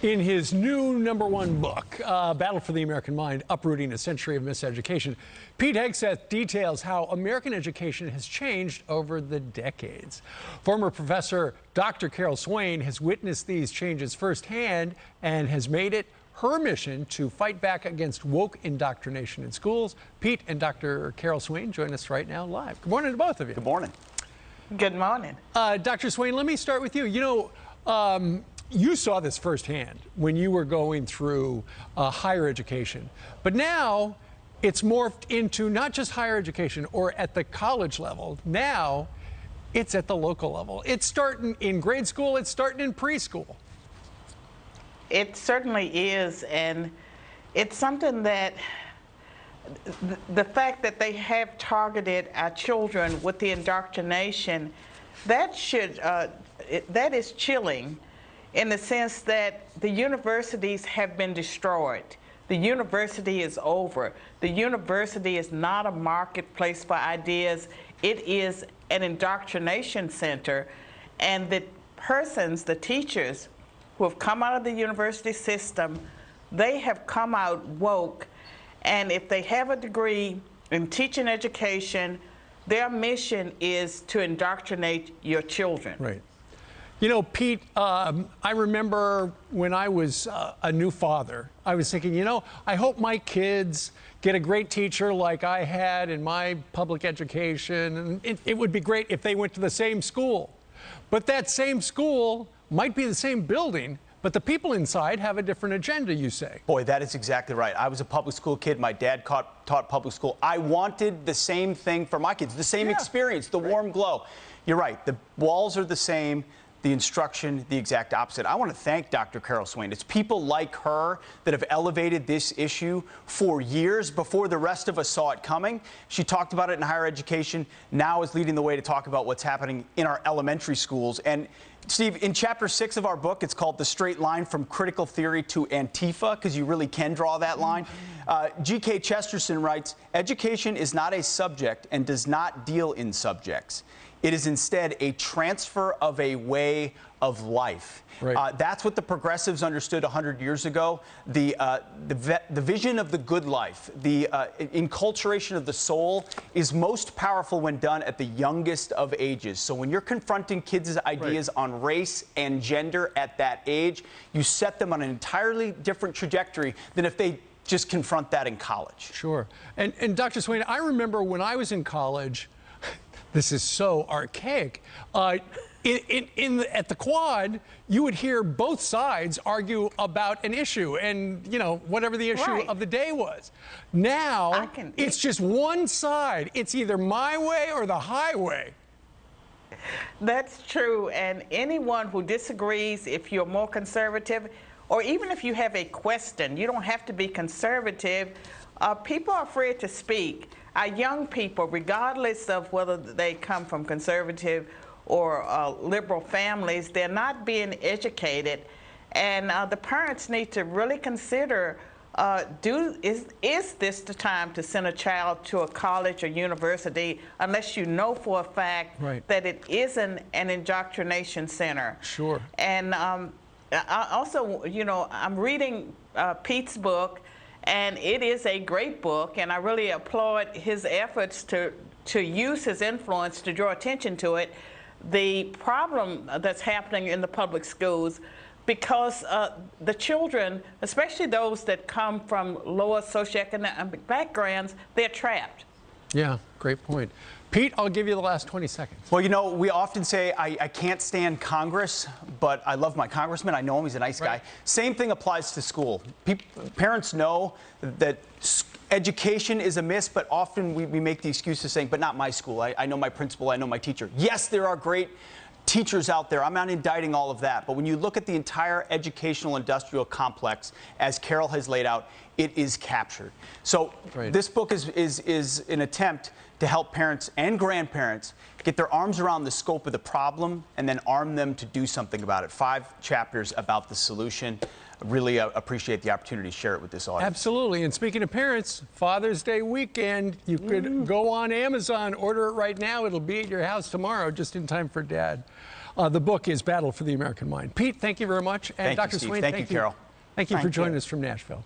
In his new #1 book, Battle for the American Mind, Uprooting a Century of Miseducation, Pete Hegseth details how American education has changed over the decades. Former professor Dr. Carol Swain has witnessed these changes firsthand and has made it her mission to fight back against woke indoctrination in schools. Pete and Dr. Carol Swain join us right now live. Good morning to both of you. Good morning. Good morning. Dr. Swain, let me start with you. You saw this firsthand when you were going through higher education, but now it's morphed into not just higher education or at the college level. Now it's at the local level. It's starting in grade school, it's starting in preschool. It certainly is, and it's something that the fact that they have targeted our children with the indoctrination, that is chilling, in the sense that the universities have been destroyed. The university is over. The university is not a marketplace for ideas. It is an indoctrination center, and the persons, the teachers who have come out of the university system, they have come out woke, and if they have a degree in teaching education, their mission is to indoctrinate your children. Right. You know, Pete, I remember when I was a new father, I was thinking, I hope my kids get a great teacher like I had in my public education. And it would be great if they went to the same school. But that same school might be the same building, but the people inside have a different agenda, you say. Boy, that is exactly right. I was a public school kid. My dad taught public school. I wanted the same thing for my kids, the same experience, the warm glow. You're right. The walls are the same. The instruction, the exact opposite. I want to thank Dr. Carol Swain. It's people like her that have elevated this issue for years before the rest of us saw it coming. She talked about it in higher education, now is leading the way to talk about what's happening in our elementary schools. And Steve, in chapter 6 of our book, it's called The Straight Line from Critical Theory to Antifa, because you really can draw that line. G.K. Chesterton writes, "Education is not a subject and does not deal in subjects. It is instead a transfer of a way of life." Right. That's what the progressives understood 100 years ago. The vision of the good life, the enculturation of the soul is most powerful when done at the youngest of ages. So when you're confronting kids' ideas on race and gender at that age, you set them on an entirely different trajectory than if they just confront that in college. Sure. And Dr. Swain, I remember when I was in college, this is so archaic. At the quad, you would hear both sides argue about an issue and, whatever the issue of the day was. Now, it's just one side. It's either my way or the highway. That's true, and anyone who disagrees, if you're more conservative, or even if you have a question, you don't have to be conservative. People are afraid to speak. Our young people, regardless of whether they come from conservative or liberal families, they're not being educated. And the parents need to really consider, is this the time to send a child to a college or university unless you know for a fact that it isn't an indoctrination center? Sure. And I also, I'm reading Pete's book, and it is a great book, and I really applaud his efforts to use his influence to draw attention to it. The problem that's happening in the public schools, because the children, especially those that come from lower socioeconomic backgrounds, they're trapped. Yeah, great point. Pete, I'll give you the last 20 seconds. Well, we often say I can't stand Congress, but I love my congressman. I know him. He's a nice guy. Same thing applies to school. Parents know that education is a miss, but often we make the excuse of saying, but not my school. I know my principal. I know my teacher. Yes, there are great teachers out there. I'm not indicting all of that. But when you look at the entire educational industrial complex, as Carol has laid out, it is captured. So this book is an attempt to help parents and grandparents get their arms around the scope of the problem and then arm them to do something about it. 5 chapters about the solution. Really appreciate the opportunity to share it with this audience. Absolutely. And speaking of parents, Father's Day weekend, you could go on Amazon, order it right now. It'll be at your house tomorrow, just in time for Dad. The book is Battle for the American Mind. Pete, thank you very much. And thank Dr. you, Steve. Swain, thank you, Carol. Thank you for joining us from Nashville.